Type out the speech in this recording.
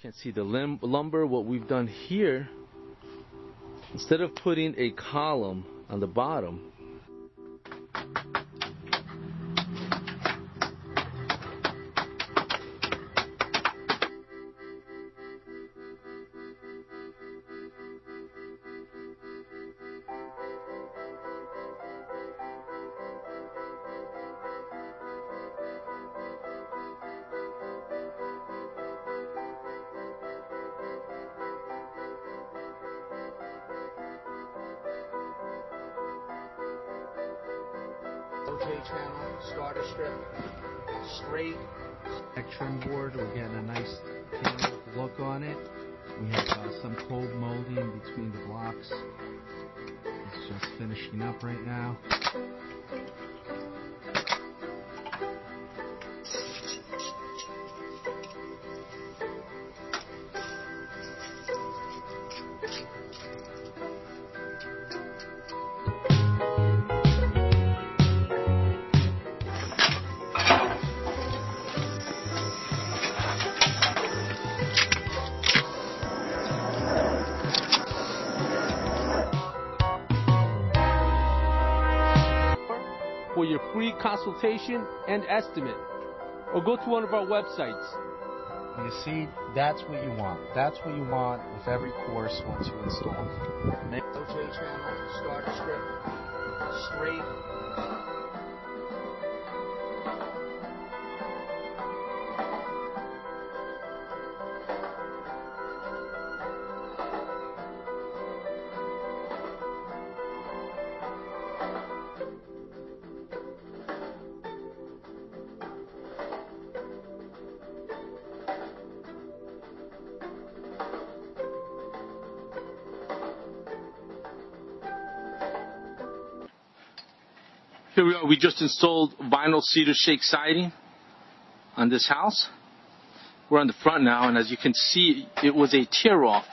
Can't see the lumber. What we've done here, instead of putting a column on the bottom, OJ channel, starter strip, straight. Trim board, we're getting a nice panel look on it. We have some cold molding between the blocks. It's just finishing up right now. for your free consultation and estimate, or go to one of our websites. You see, that's what you want. That's what you want with every course once you install it. OJ channel, starter strip, straight. Here we are. We just installed vinyl cedar shake siding on this house. We're on the front now, and as you can see, it was a tear-off